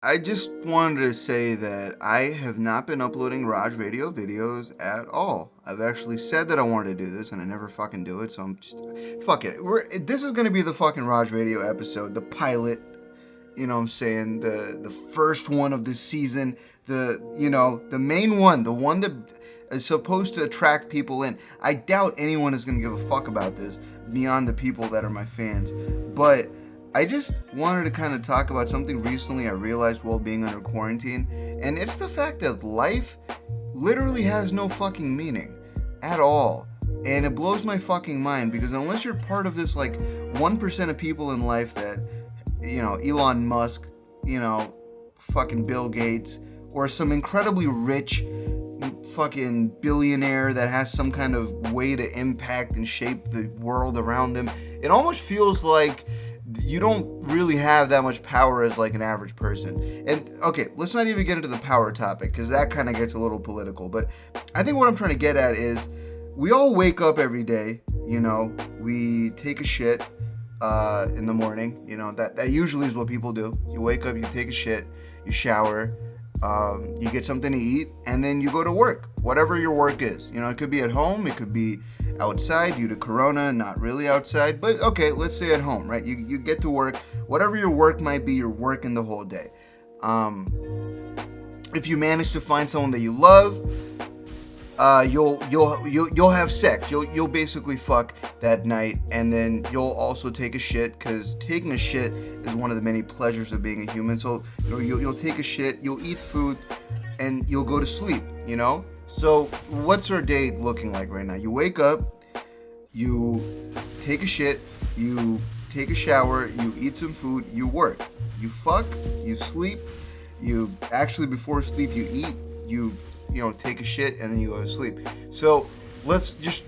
I just wanted to say that I have not been uploading Raj Radio videos at all. I've actually said that I wanted to do this, and I never fucking do it. So I'm just fuck it. This is gonna be the fucking Raj Radio episode, the pilot. You know what I'm saying? The first one of this season. The main one, the one that is supposed to attract people in. I doubt anyone is gonna give a fuck about this beyond the people that are my fans, but I just wanted to kind of talk about something recently I realized while being under quarantine, and it's the fact that life literally has no fucking meaning at all. And it blows my fucking mind because unless you're part of this like 1% of people in life that, Elon Musk, fucking Bill Gates, or some incredibly rich fucking billionaire that has some kind of way to impact and shape the world around them, it almost feels like you don't really have that much power as like an average person. And okay, let's not even get into the power topic because that kind of gets a little political. But I think what I'm trying to get at is we all wake up every day, we take a shit in the morning. That usually is what people do. You wake up, you take a shit, you shower, you get something to eat, and then you go to work, whatever your work is. It could be at home, it could be outside due to corona, not really outside, but okay, let's say at home, right? You get to work, whatever your work might be, you're working the whole day. If you manage to find someone that you love, you'll have sex. You'll basically fuck that night, and then you'll also take a shit, because taking a shit is one of the many pleasures of being a human. So you'll take a shit, you'll eat food, and you'll go to sleep. So what's our day looking like right now? You wake up, you take a shit, you take a shower, you eat some food, you work, you fuck, you sleep, you actually before sleep you eat, you take a shit, and then you go to sleep. So let's just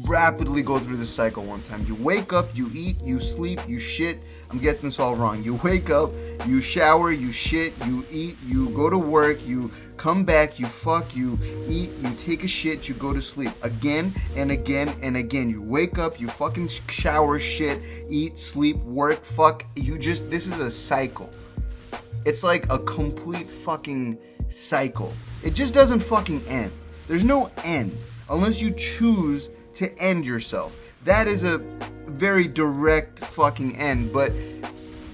rapidly go through this cycle one time. You wake up, you eat, you sleep, you shit. I'm getting this all wrong. You wake up, you shower, you shit, you eat, you go to work, you come back, you fuck, you eat, you take a shit, you go to sleep. Again and again and again. You wake up, you fucking shower, shit, eat, sleep, work, fuck. This is a cycle. It's like a complete fucking cycle. It just doesn't fucking end. There's no end unless you choose to end yourself. That is a very direct fucking end, but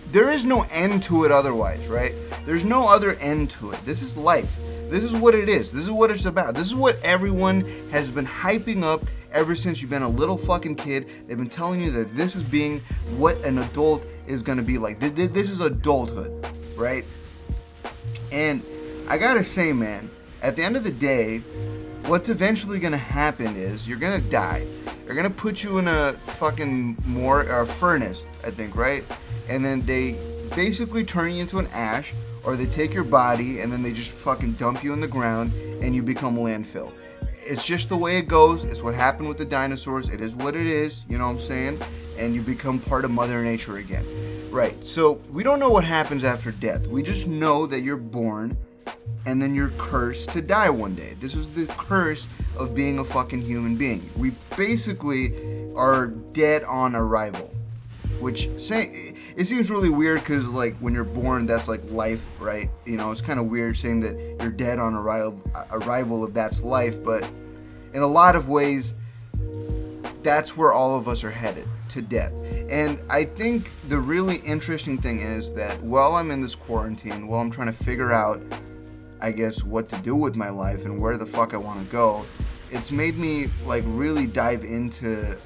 there is no end to it otherwise, right? There's no other end to it. This is life. This is what it is. This is what it's about. This is what everyone has been hyping up ever since you've been a little fucking kid. They've been telling you that this is being what an adult is gonna be like. This is adulthood, right? And I gotta say, man, at the end of the day, what's eventually gonna happen is you're gonna die. They're gonna put you in a fucking furnace, I think, right? And then they basically turn you into an ash, or they take your body and then they just fucking dump you in the ground and you become landfill. It's just the way it goes. It's what happened with the dinosaurs. It is what it is, you know what I'm saying? And you become part of Mother Nature again. Right, so we don't know what happens after death. We just know that you're born and then you're cursed to die one day. This is the curse of being a fucking human being. We basically are dead on arrival, which it seems really weird because like when you're born, that's like life, right? It's kind of weird saying that you're dead on arrival if that's life, but in a lot of ways, that's where all of us are headed, to death. And I think the really interesting thing is that while I'm in this quarantine, while I'm trying to figure out, I guess, what to do with my life and where the fuck I want to go, it's made me like really dive into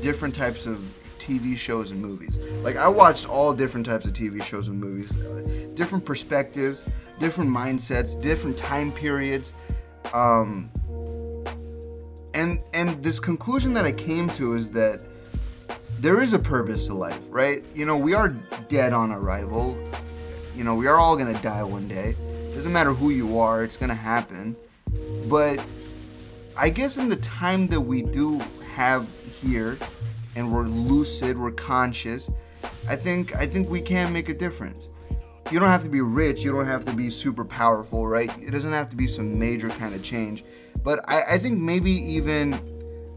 different types of TV shows and movies. Like I watched all different types of TV shows and movies, different perspectives, different mindsets, different time periods, and this conclusion that I came to is that there is a purpose to life, right? We are dead on arrival. We are all gonna die one day. Doesn't matter who you are, it's gonna happen. But I guess in the time that we do have here, and we're lucid, we're conscious, I think we can make a difference. You don't have to be rich, you don't have to be super powerful, right? It doesn't have to be some major kind of change. But I think maybe even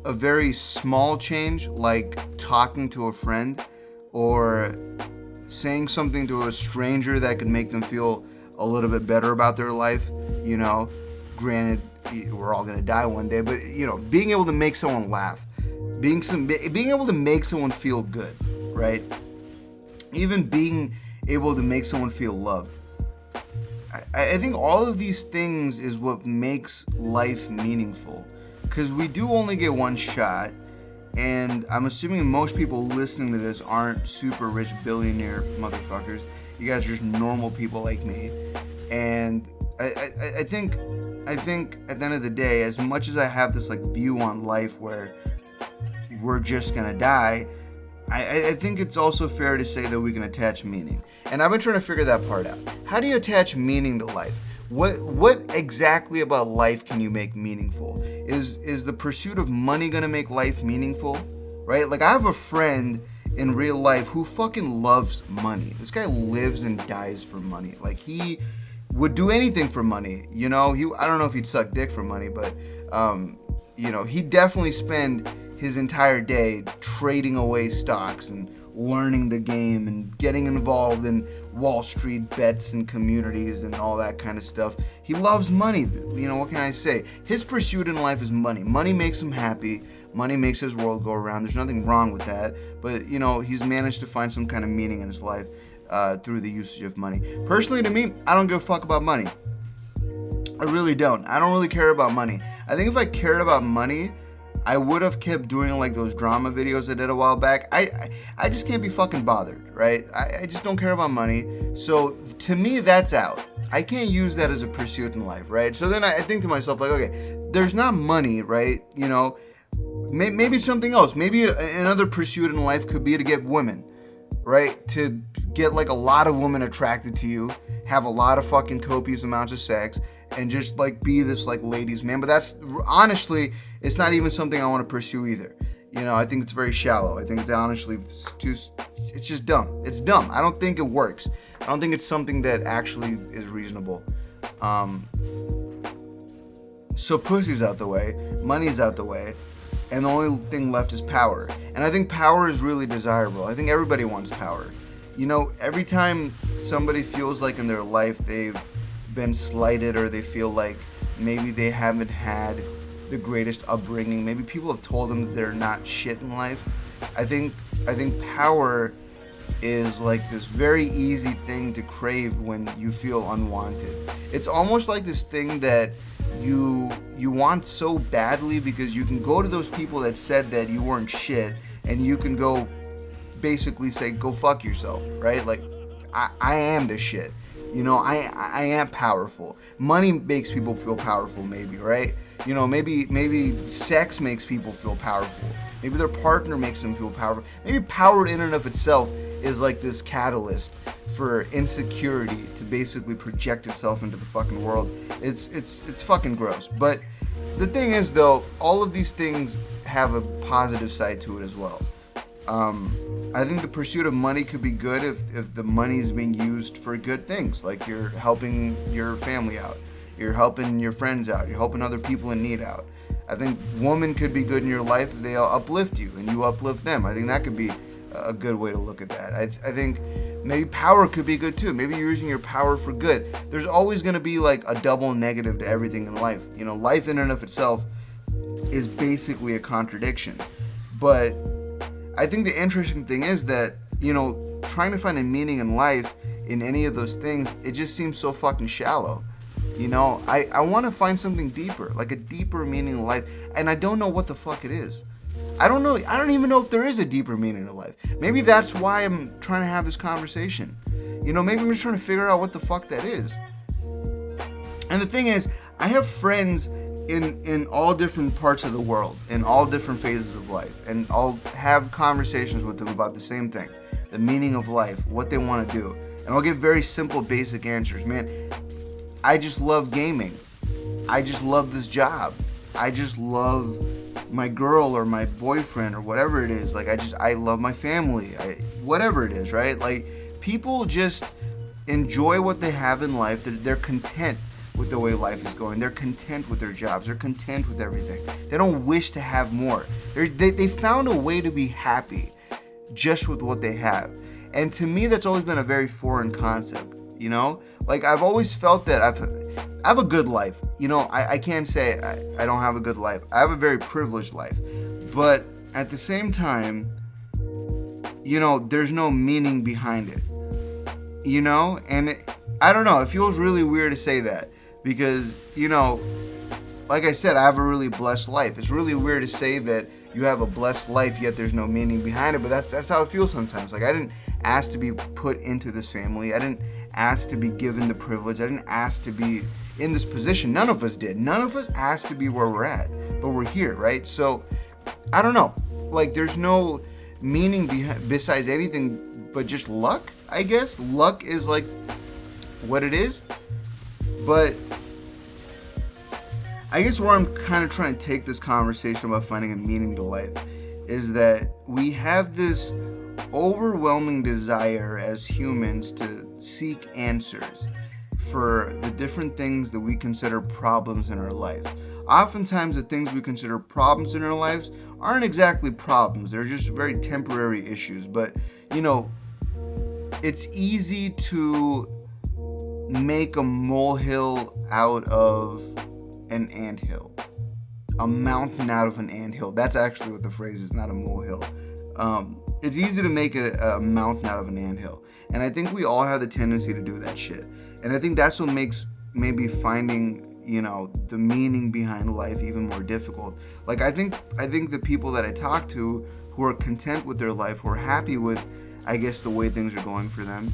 a very small change, like talking to a friend or saying something to a stranger that could make them feel a little bit better about their life, you know, granted, we're all going to die one day, but, you know, being able to make someone laugh, being able to make someone feel good, right? Even being able to make someone feel loved. I think all of these things is what makes life meaningful, because we do only get one shot, and I'm assuming most people listening to this aren't super rich billionaire motherfuckers. You guys are just normal people like me, and I think at the end of the day, as much as I have this like view on life where we're just gonna die, I think it's also fair to say that we can attach meaning. And I've been trying to figure that part out. How do you attach meaning to life? What exactly about life can you make meaningful? Is the pursuit of money gonna make life meaningful? Right? Like, I have a friend in real life who fucking loves money. This guy lives and dies for money. Like, he would do anything for money. You know, I don't know if he'd suck dick for money, but you know, he'd definitely spend his entire day trading away stocks and learning the game and getting involved in Wall Street bets and communities and all that kind of stuff. He loves money. You know, what can I say? His pursuit in life is money. Money makes him happy. Money makes his world go around. There's nothing wrong with that. But, you know, he's managed to find some kind of meaning in his life through the usage of money. Personally, to me, I don't give a fuck about money. I really don't. I don't really care about money. I think if I cared about money, I would have kept doing like those drama videos I did a while back. I just can't be fucking bothered, right? I just don't care about money. So to me, that's out. I can't use that as a pursuit in life, right? So then I think to myself, like, okay, there's not money, right? You know, maybe something else. Maybe another pursuit in life could be to get women, right? To get like a lot of women attracted to you, have a lot of fucking copious amounts of sex, and just like be this like ladies man. But that's honestly, it's not even something I want to pursue either. You know, I think it's very shallow. I think it's honestly it's just dumb. It's dumb. I don't think it works. I don't think it's something that actually is reasonable. So pussy's out the way, money's out the way, and the only thing left is power. And I think power is really desirable. I think everybody wants power. You know, every time somebody feels like in their life they've been slighted, or they feel like maybe they haven't had the greatest upbringing, maybe people have told them that they're not shit in life, I think power is like this very easy thing to crave when you feel unwanted. It's almost like this thing that you want so badly, because you can go to those people that said that you weren't shit, and you can go basically say, go fuck yourself, right? Like, I am the shit. You know, I am powerful. Money makes people feel powerful, maybe, right? You know, maybe sex makes people feel powerful. Maybe their partner makes them feel powerful. Maybe power in and of itself is like this catalyst for insecurity to basically project itself into the fucking world. It's fucking gross. But the thing is, though, all of these things have a positive side to it as well. I think the pursuit of money could be good if the money is being used for good things, like you're helping your family out, you're helping your friends out, you're helping other people in need out. I think women could be good in your life if they uplift you and you uplift them. I think that could be a good way to look at that. I think maybe power could be good too. Maybe you're using your power for good. There's always going to be like a double negative to everything in life. You know, life in and of itself is basically a contradiction. But I think the interesting thing is that, you know, trying to find a meaning in life in any of those things, it just seems so fucking shallow. You know, I want to find something deeper, like a deeper meaning in life, and I don't know what the fuck it is. I don't know. I don't even know if there is a deeper meaning in life. Maybe that's why I'm trying to have this conversation. You know, maybe I'm just trying to figure out what the fuck that is. And the thing is, I have friends in all different parts of the world, in all different phases of life, and I'll have conversations with them about the same thing, the meaning of life, what they want to do, and I'll give very simple, basic answers. Man, I just love gaming. I just love this job. I just love my girl or my boyfriend or whatever it is. Like, I love my family. Whatever it is, right? Like, people just enjoy what they have in life. They're content with the way life is going. They're content with their jobs. They're content with everything. They don't wish to have more. They found a way to be happy just with what they have. And to me, that's always been a very foreign concept, you know? Like, I've always felt that I have a good life. You know, I can't say I don't have a good life. I have a very privileged life. But at the same time, you know, there's no meaning behind it. You know? And I don't know. It feels really weird to say that. Because, you know, like I said, I have a really blessed life. It's really weird to say that you have a blessed life, yet there's no meaning behind it. But that's how it feels sometimes. Like, I didn't ask to be put into this family. I didn't ask to be given the privilege. I didn't ask to be in this position. None of us did. None of us asked to be where we're at. But we're here, right? So, I don't know. Like, there's no meaning besides anything but just luck, I guess. Luck is like what it is. But I guess where I'm kind of trying to take this conversation about finding a meaning to life is that we have this overwhelming desire as humans to seek answers for the different things that we consider problems in our life. Oftentimes, the things we consider problems in our lives aren't exactly problems. They're just very temporary issues. But, you know, it's easy to make a molehill out of an anthill. A mountain out of an anthill. That's actually what the phrase is, not a molehill. It's easy to make a mountain out of an anthill. And I think we all have the tendency to do that shit. And I think that's what makes maybe finding, you know, the meaning behind life even more difficult. Like, I think the people that I talk to who are content with their life, who are happy with, I guess, the way things are going for them,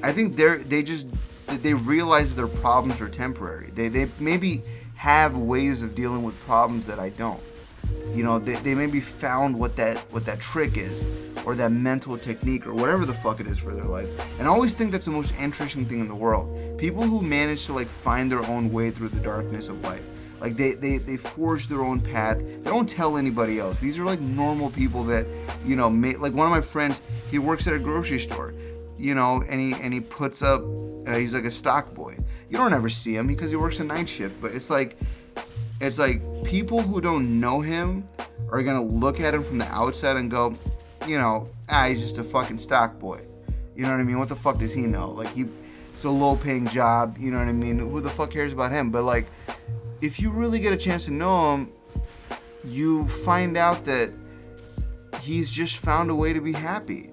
I think they realize that their problems are temporary. They maybe have ways of dealing with problems that I don't. You know, they maybe found what that trick is, or that mental technique, or whatever the fuck it is for their life. And I always think that's the most interesting thing in the world. People who manage to, like, find their own way through the darkness of life. Like, they forge their own path. They don't tell anybody else. These are, like, normal people that, you know, like one of my friends, he works at a grocery store, you know, and he puts up, he's like a stock boy. You don't ever see him because he works a night shift, but it's like people who don't know him are gonna look at him from the outside and go, you know, he's just a fucking stock boy. You know what I mean? What the fuck does he know? Like, it's a low-paying job. You know what I mean? Who the fuck cares about him? But, like, if you really get a chance to know him, you find out that he's just found a way to be happy.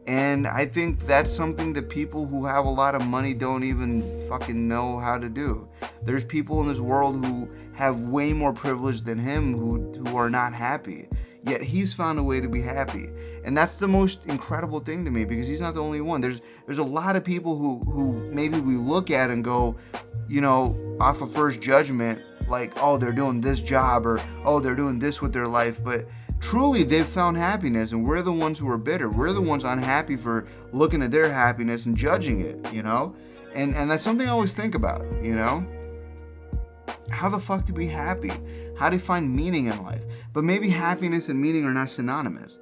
And I think that's something that people who have a lot of money don't even fucking know how to do. There's people in this world who have way more privilege than him who are not happy. Yet he's found a way to be happy. And that's the most incredible thing to me, because he's not the only one. There's a lot of people who maybe we look at and go, you know, off of first judgment, like, oh, they're doing this job, or, oh, they're doing this with their life. But truly, they've found happiness, and we're the ones who are bitter. We're the ones unhappy for looking at their happiness and judging it, you know? And that's something I always think about, you know? How the fuck to be happy? How to find meaning in life? But maybe happiness and meaning are not synonymous.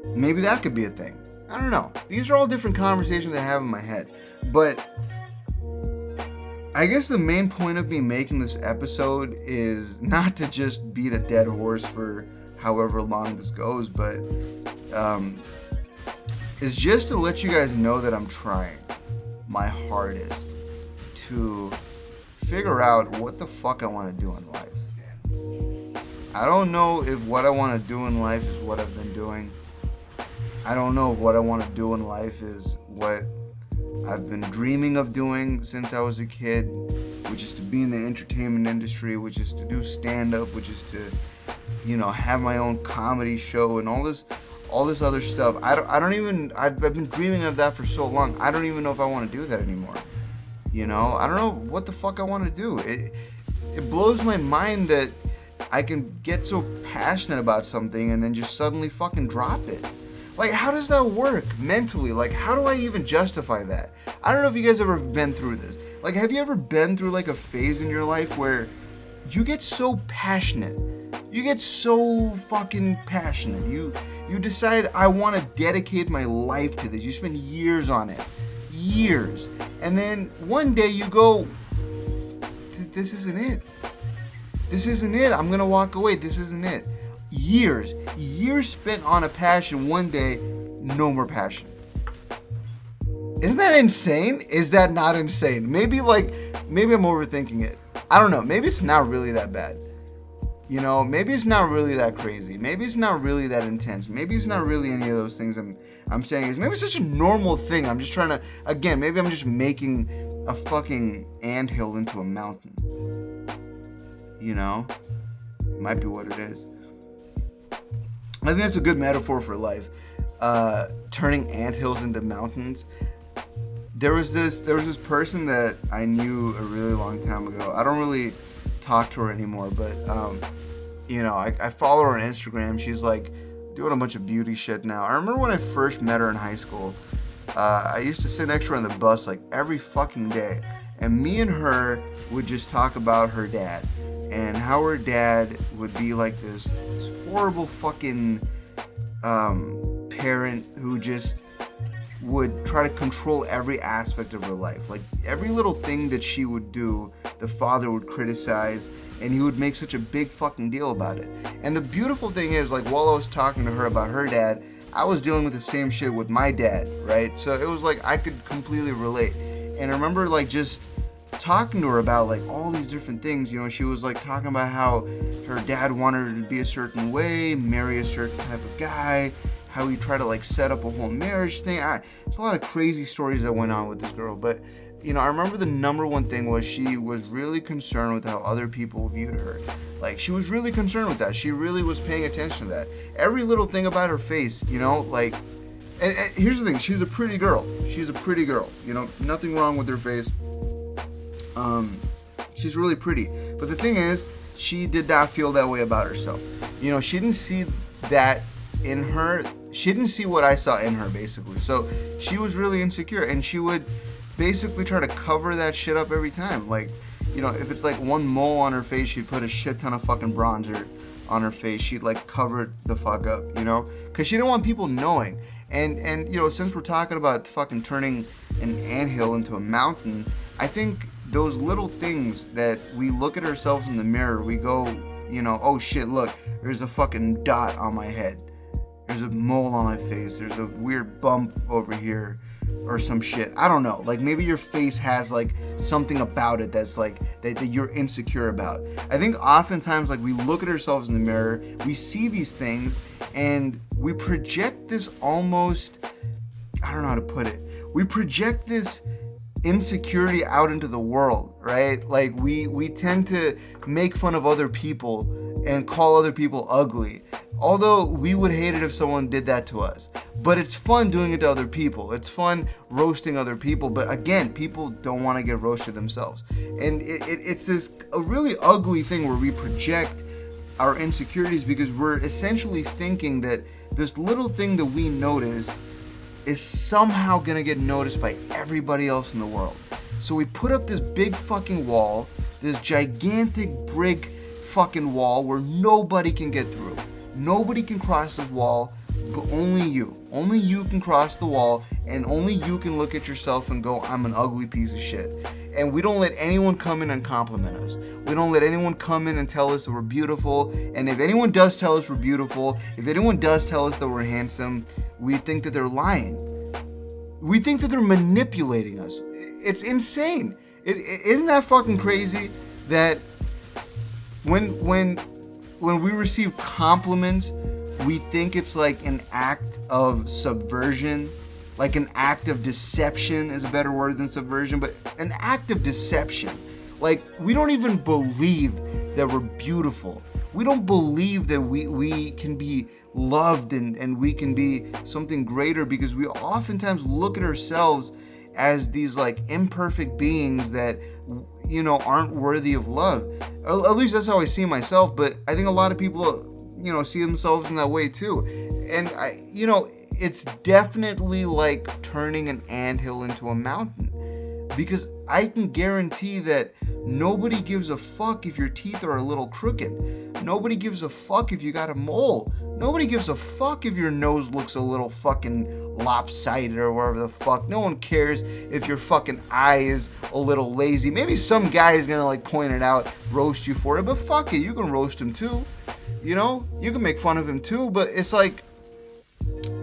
Maybe that could be a thing. I don't know. These are all different conversations I have in my head. But I guess the main point of me making this episode is not to just beat a dead horse for however long this goes, but it's just to let you guys know that I'm trying my hardest to figure out what the fuck I want to do in life. I don't know if what I want to do in life is what I've been doing. I don't know if what I want to do in life is what I've been dreaming of doing since I was a kid, which is to be in the entertainment industry, which is to do stand-up, which is to, you know, have my own comedy show and all this other stuff. I've been dreaming of that for so long. I don't even know if I want to do that anymore. You know, I don't know what the fuck I want to do. It blows my mind that I can get so passionate about something and then just suddenly fucking drop it. Like, how does that work mentally? Like, how do I even justify that? I don't know if you guys ever been through this. Like, have you ever been through, like, a phase in your life where you get so passionate? You get so fucking passionate. You decide, I want to dedicate my life to this. You spend years on it. Years. And then one day you go, this isn't it. This isn't it. I'm going to walk away. This isn't it. Years spent on a passion. One day, no more passion. Isn't that insane? Is that not insane? Maybe I'm overthinking it. I don't know. Maybe it's not really that bad. You know, maybe it's not really that crazy. Maybe it's not really that intense. Maybe it's not really any of those things I'm saying. Maybe it's such a normal thing. I'm just trying to, again, maybe I'm just making a fucking anthill into a mountain. You know? Might be what it is. I think that's a good metaphor for life. Turning anthills into mountains. There was this person that I knew a really long time ago. I don't really talk to her anymore, but you know, I follow her on Instagram. She's like doing a bunch of beauty shit now. I remember when I first met her in high school. I used to sit next to her on the bus like every fucking day, and me and her would just talk about her dad and how her dad would be like this horrible fucking parent who just would try to control every aspect of her life. Like every little thing that she would do, the father would criticize, and he would make such a big fucking deal about it. And the beautiful thing is, like, while I was talking to her about her dad, I was dealing with the same shit with my dad, right? So it was like I could completely relate. And I remember like just talking to her about like all these different things. You know, she was like talking about how her dad wanted her to be a certain way, marry a certain type of guy, how he tried to like set up a whole marriage thing. There's a lot of crazy stories that went on with this girl, but you know, I remember the number one thing was she was really concerned with how other people viewed her. Like, she was really concerned with that. She really was paying attention to that. Every little thing about her face, you know, like, and here's the thing, she's a pretty girl. She's a pretty girl, you know, nothing wrong with her face. She's really pretty. But the thing is, she did not feel that way about herself. You know, she didn't see that in her. She didn't see what I saw in her, basically. So she was really insecure, and she would basically try to cover that shit up every time. Like, you know, if it's like one mole on her face, she'd put a shit ton of fucking bronzer on her face. She'd like cover it the fuck up, you know, because she didn't want people knowing. And you know, since we're talking about fucking turning an anthill into a mountain, I think those little things that we look at ourselves in the mirror, we go, you know, oh shit, look, there's a fucking dot on my head. There's a mole on my face. There's a weird bump over here or some shit. I don't know. Like, maybe your face has like something about it that's like that you're insecure about. I think oftentimes, like, we look at ourselves in the mirror, we see these things, and we project this almost, I don't know how to put it. We project this insecurity out into the world, right? Like, we tend to make fun of other people and call other people ugly. Although we would hate it if someone did that to us. But it's fun doing it to other people. It's fun roasting other people. But again, people don't want to get roasted themselves. And it's this a really ugly thing where we project our insecurities because we're essentially thinking that this little thing that we notice is somehow going to get noticed by everybody else in the world. So we put up this big fucking wall, this gigantic brick fucking wall where nobody can get through. Nobody can cross this wall, but only you. Only you can cross the wall, and only you can look at yourself and go, I'm an ugly piece of shit. And we don't let anyone come in and compliment us. We don't let anyone come in and tell us that we're beautiful. And if anyone does tell us we're beautiful, if anyone does tell us that we're handsome, we think that they're lying. We think that they're manipulating us. It's insane. Isn't that fucking crazy that when we receive compliments, we think it's like an act of subversion, like an act of deception is a better word than subversion, but an act of deception. Like, we don't even believe that we're beautiful. We don't believe that we can be loved and we can be something greater because we oftentimes look at ourselves as these like imperfect beings that, you know, aren't worthy of love. At least that's how I see myself, but I think a lot of people, you know, see themselves in that way too. And you know, it's definitely like turning an anthill into a mountain, because I can guarantee that nobody gives a fuck if your teeth are a little crooked. Nobody gives a fuck if you got a mole. Nobody gives a fuck if your nose looks a little fucking lopsided or whatever the fuck. No one cares if your fucking eye is a little lazy. Maybe some guy is gonna like point it out, roast you for it, but fuck it, you can roast him too. You know, you can make fun of him too, but it's like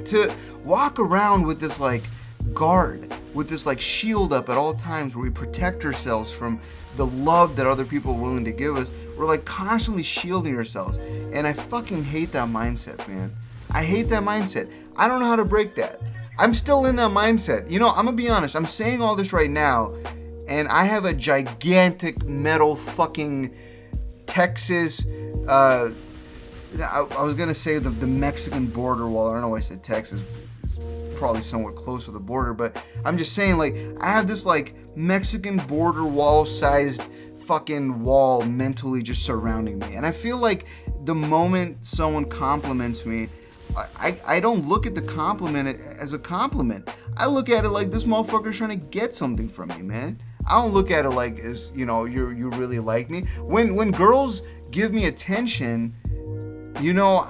to walk around with this like guard with this like shield up at all times where we protect ourselves from the love that other people are willing to give us. We're like constantly shielding ourselves. And I fucking hate that mindset, man. I hate that mindset. I don't know how to break that. I'm still in that mindset. You know, I'm gonna be honest. I'm saying all this right now, and I have a gigantic metal fucking Texas, I was gonna say the Mexican border wall. I don't know why I said Texas. It's probably somewhat close to the border, but I'm just saying, like, I have this like Mexican border wall sized fucking wall mentally just surrounding me. And I feel like the moment someone compliments me, I don't look at the compliment as a compliment. I look at it like this motherfucker's trying to get something from me, man. I don't look at it like, as you know, you really like me. When girls give me attention, you know,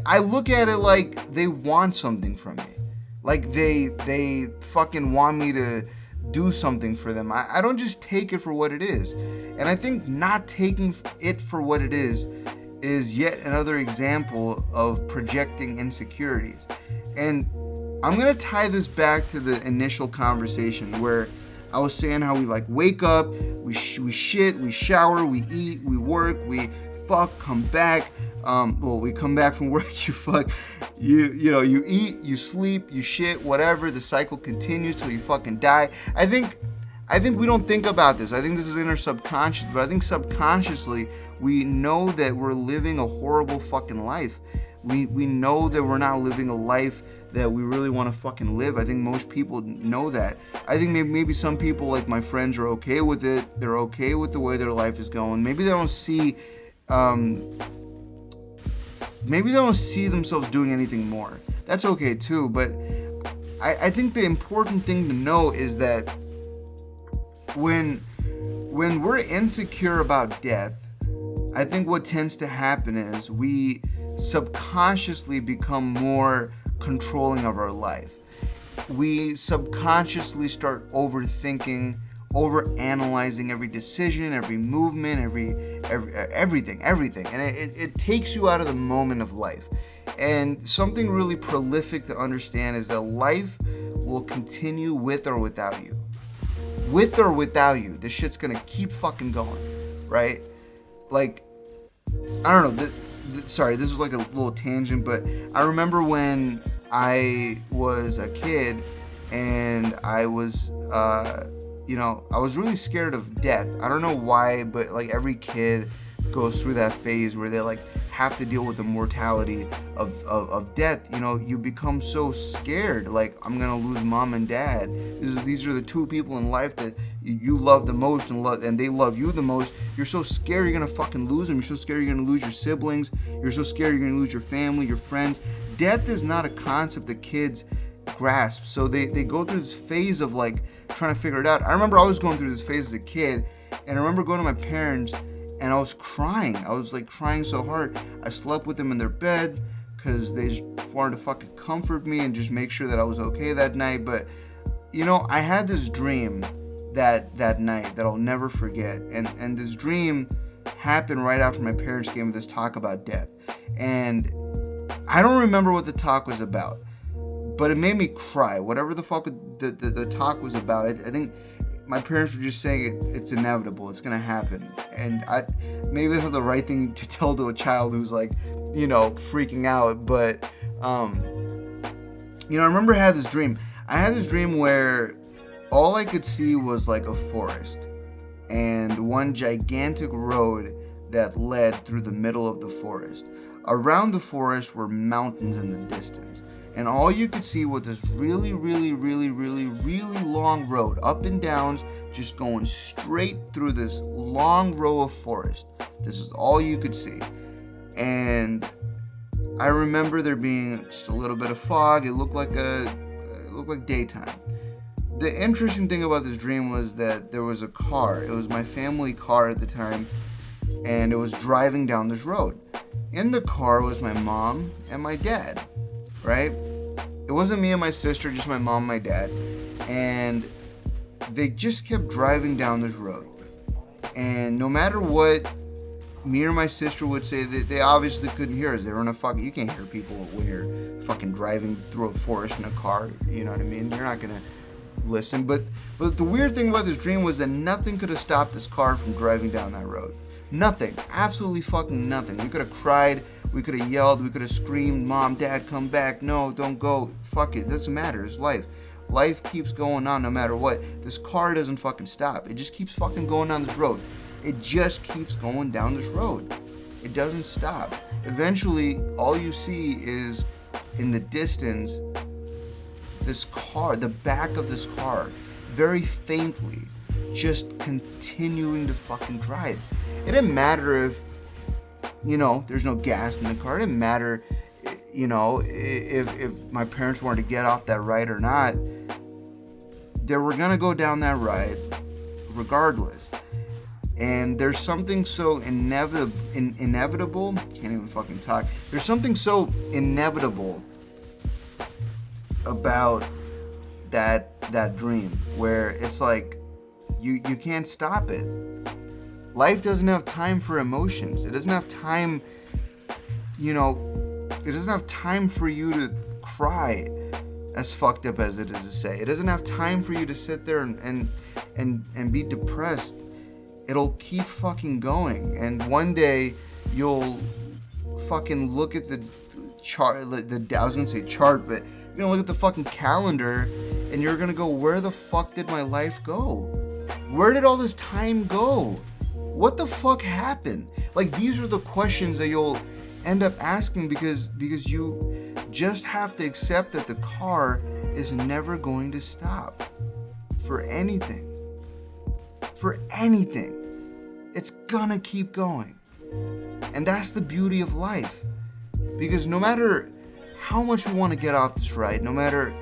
I look at it like they want something from me. Like they fucking want me to do something for them. I don't just take it for what it is. And I think not taking it for what it is yet another example of projecting insecurities. And I'm going to tie this back to the initial conversation where I was saying how we like wake up, we shit, we shower, we eat, we work, we fuck, come back. We come back from work, you fuck, you know, you eat, you sleep, you shit, whatever. The cycle continues till you fucking die. I think we don't think about this. I think this is in our subconscious, but I think subconsciously we know that we're living a horrible fucking life. We know that we're not living a life that we really want to fucking live. I think most people know that. I think maybe some people, like my friends, are okay with it. They're okay with the way their life is going. Maybe they don't see themselves doing anything more. That's okay too, but I think the important thing to know is that when we're insecure about death, I think what tends to happen is we subconsciously become more controlling of our life. We subconsciously start overthinking, overanalyzing every decision, every movement, everything. And it takes you out of the moment of life. And something really prolific to understand is that life will continue with or without you. With or without you, this shit's gonna keep fucking going, right? Like, I don't know, sorry, this is like a little tangent, but I remember when I was a kid and I was, I was really scared of death. I don't know why, but like every kid goes through that phase where they like have to deal with the mortality of death. You know, you become so scared, like, I'm gonna lose mom and dad. These are the two people in life that you love the most and they love you the most. You're so scared you're gonna fucking lose them. You're so scared you're gonna lose your siblings. You're so scared you're gonna lose your family, your friends. Death is not a concept that kids grasp, so they go through this phase of like trying to figure it out. I remember I was going through this phase as a kid, and I remember going to my parents and I was crying. I was like crying so hard. I slept with them in their bed because they just wanted to fucking comfort me and just make sure that I was okay that night. But you know, I had this dream that night that I'll never forget, and this dream happened right after my parents gave me this talk about death. And I don't remember what the talk was about, but it made me cry. Whatever the fuck the talk was about, I think my parents were just saying it's inevitable, it's gonna happen. And maybe that's not the right thing to tell to a child who's like, you know, freaking out. But I remember I had this dream. I had this dream where all I could see was like a forest and one gigantic road that led through the middle of the forest. Around the forest were mountains in the distance, and all you could see was this really, really, really, really, really long road, up and downs, just going straight through this long row of forest. This is all you could see. And I remember there being just a little bit of fog. It looked like daytime. The interesting thing about this dream was that there was a car. It was my family car at the time, and it was driving down this road. In the car was my mom and my dad, right? It wasn't me and my sister, just my mom and my dad. And they just kept driving down this road. And no matter what me or my sister would say, they obviously couldn't hear us. They were in a fucking... You can't hear people when you're fucking driving through a forest in a car. You know what I mean? You're not gonna listen. But the weird thing about this dream was that nothing could have stopped this car from driving down that road. Nothing. Absolutely fucking nothing. We could have cried. We could have yelled. We could have screamed, Mom, Dad, come back. No, don't go. Fuck it. Doesn't matter. It's life. Life keeps going on no matter what. This car doesn't fucking stop. It just keeps fucking going down this road. It just keeps going down this road. It doesn't stop. Eventually, all you see is, in the distance, this car, the back of this car, very faintly, just continuing to fucking drive. It didn't matter if, there's no gas in the car. It didn't matter, if my parents wanted to get off that ride or not. They were gonna go down that ride regardless. And there's something so inevitable, can't even fucking talk. There's something so inevitable about that dream, where it's like you can't stop it. Life doesn't have time for emotions. It doesn't have time, it doesn't have time for you to cry, as fucked up as it is to say. It doesn't have time for you to sit there and be depressed. It'll keep fucking going, and one day you'll fucking look at the chart. I was gonna say chart, but you're gonna look at the fucking calendar, and you're gonna go, where the fuck did my life go? Where did all this time go? What the fuck happened? Like, these are the questions that you'll end up asking because you just have to accept that the car is never going to stop for anything. For anything. It's gonna keep going. And that's the beauty of life. Because no matter how much we want to get off this ride, no matter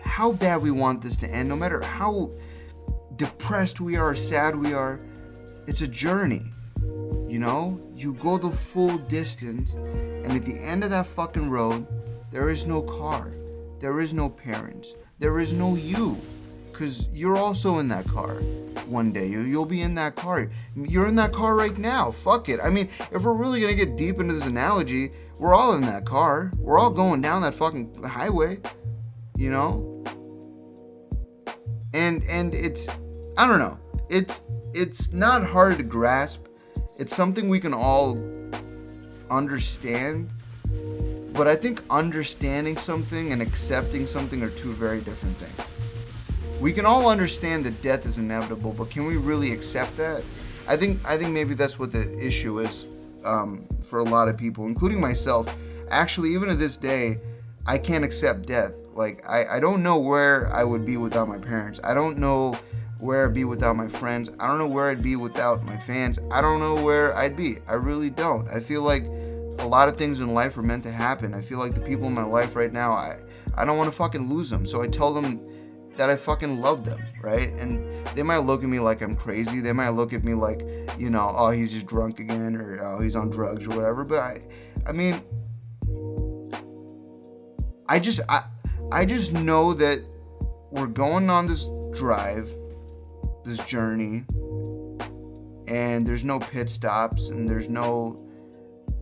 how bad we want this to end, no matter how depressed we are, sad we are, it's a journey. You go the full distance, and at the end of that fucking road, there is no car, there is no parents, there is no you. Because you're also in that car one day. You'll be in that car. You're in that car right now. Fuck it. I mean, if we're really going to get deep into this analogy, we're all in that car. We're all going down that fucking highway, And it's, I don't know. It's not hard to grasp. It's something we can all understand. But I think understanding something and accepting something are two very different things. We can all understand that death is inevitable, but can we really accept that? I think maybe that's what the issue is for a lot of people, including myself. Actually, even to this day, I can't accept death. Like, I don't know where I would be without my parents. I don't know where I'd be without my friends. I don't know where I'd be without my fans. I don't know where I'd be. I really don't. I feel like a lot of things in life are meant to happen. I feel like the people in my life right now, I don't want to fucking lose them. So I tell them that I fucking love them, right? And they might look at me like I'm crazy. They might look at me like, oh, he's just drunk again, or oh, he's on drugs or whatever. But I mean, I just know that we're going on this drive, this journey, and there's no pit stops, and there's no,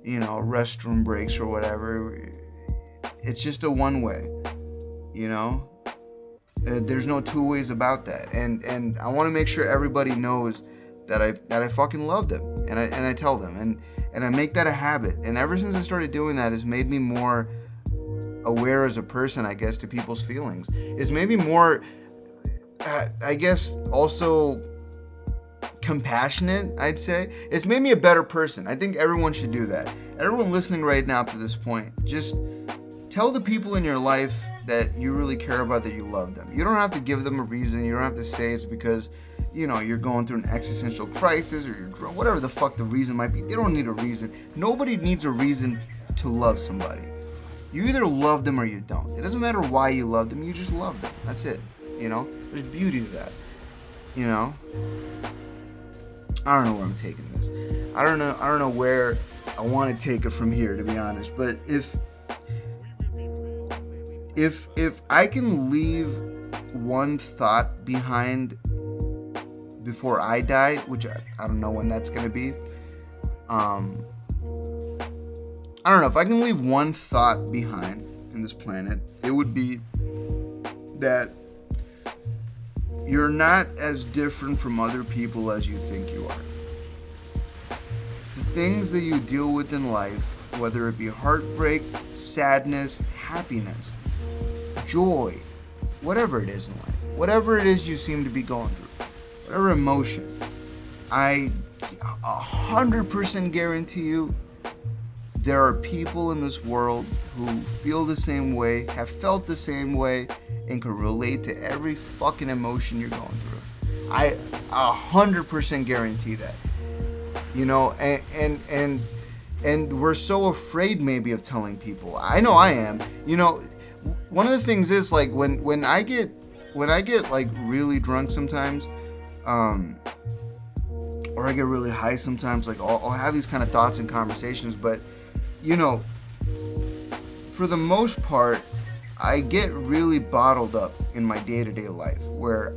restroom breaks or whatever. It's just a one way, There's no two ways about that, and I want to make sure everybody knows that I fucking love them, and I tell them, and I make that a habit. And ever since I started doing that, it's made me more aware as a person, I guess, to people's feelings. It's made me more, I guess, also compassionate, I'd say. It's made me a better person. I think everyone should do that. Everyone listening right now up to this point, just tell the people in your life that you really care about, that you love them. You don't have to give them a reason. You don't have to say it's because, you're going through an existential crisis, or you're drunk, whatever the fuck the reason might be. They don't need a reason. Nobody needs a reason to love somebody. You either love them or you don't. It doesn't matter why you love them. You just love them. That's it. There's beauty to that. I don't know where I'm taking this. I don't know where I want to take it from here, to be honest. But if I can leave one thought behind before I die, which I don't know when that's gonna be. I don't know, if I can leave one thought behind in this planet, it would be that You're not as different from other people as you think you are. The things that you deal with in life, whether it be heartbreak, sadness, happiness, joy, whatever it is in life, whatever it is you seem to be going through, whatever emotion, I 100% guarantee you there are people in this world who feel the same way, have felt the same way, and can relate to every fucking emotion you're going through. I 100% guarantee that. You know, and we're so afraid maybe of telling people. I know I am. You know, one of the things is like when I get like really drunk sometimes, or I get really high sometimes, like I'll have these kind of thoughts and conversations, but you know, for the most part, I get really bottled up in my day-to-day life where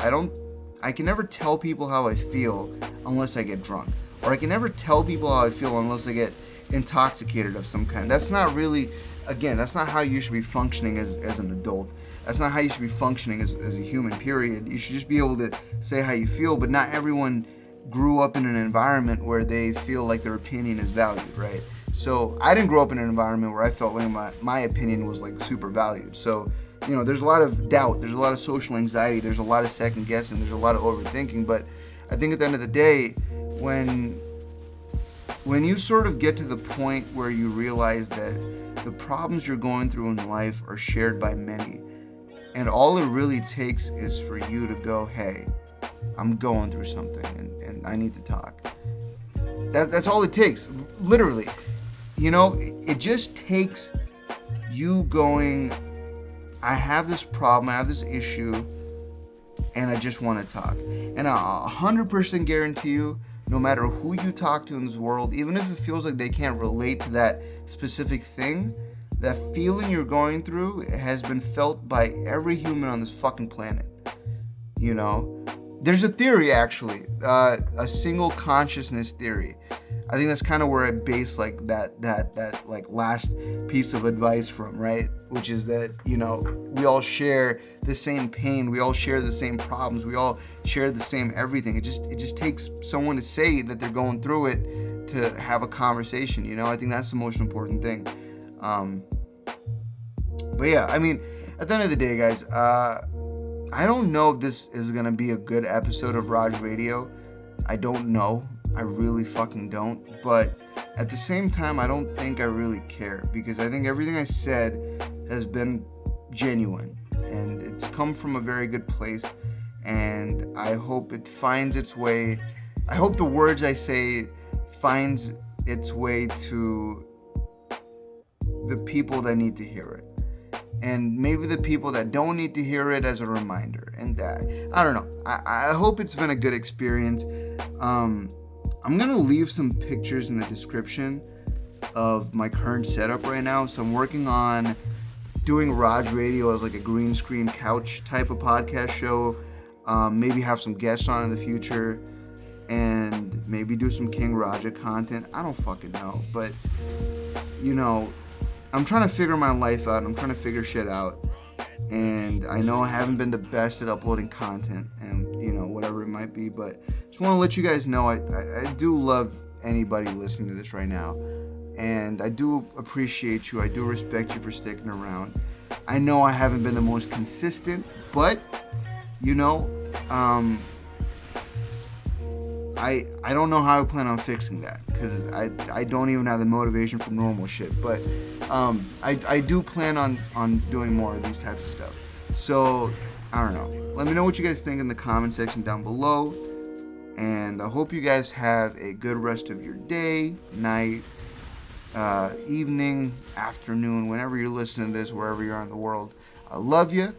I can never tell people how I feel unless I get drunk, or I can never tell people how I feel unless I get intoxicated of some kind. That's not really, again, that's not how you should be functioning as an adult. That's not how you should be functioning as a human, period. You should just be able to say how you feel, but not everyone grew up in an environment where they feel like their opinion is valued, right? So I didn't grow up in an environment where I felt like my opinion was like super valued. So, you know, there's a lot of doubt, there's a lot of social anxiety, there's a lot of second guessing, there's a lot of overthinking. But I think at the end of the day, when you sort of get to the point where you realize that the problems you're going through in life are shared by many, and all it really takes is for you to go, hey, I'm going through something and I need to talk. That's all it takes, literally. You know, it just takes you going, I have this problem, I have this issue, and I just want to talk. And I 100% guarantee you, no matter who you talk to in this world, even if it feels like they can't relate to that specific thing, that feeling you're going through has been felt by every human on this fucking planet. You know, there's a theory actually, a single consciousness theory. I think that's kind of where I base like that like last piece of advice from, right? Which is that, you know, we all share the same pain, we all share the same problems, we all share the same everything. It just takes someone to say that they're going through it to have a conversation, you know? I think that's the most important thing. But yeah, I mean, at the end of the day, guys, I don't know if this is gonna be a good episode of Raj Radio. I don't know. I really fucking don't. But at the same time, I don't think I really care, because I think everything I said has been genuine and it's come from a very good place, and I hope it finds its way. I hope the words I say finds its way to the people that need to hear it, and maybe the people that don't need to hear it as a reminder. And I don't know. I hope it's been a good experience. I'm gonna leave some pictures in the description of my current setup right now. So I'm working on doing Raj Radio as like a green screen couch type of podcast show. Maybe have some guests on in the future, and maybe do some King Raja content. I don't fucking know, but you know, I'm trying to figure my life out. I'm trying to figure shit out, and I know I haven't been the best at uploading content, and you know, whatever it might be, but just want to let you guys know I do love anybody listening to this right now, and I do appreciate you. I do respect you for sticking around. I know I haven't been the most consistent, but you know, I don't know how I plan on fixing that, because I don't even have the motivation for normal shit. But I do plan on doing more of these types of stuff. So I don't know. Let me know what you guys think in the comment section down below. And I hope you guys have a good rest of your day, night, evening, afternoon, whenever you're listening to this, wherever you are in the world. I love you.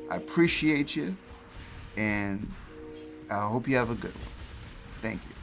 I appreciate you. And I hope you have a good one. Thank you.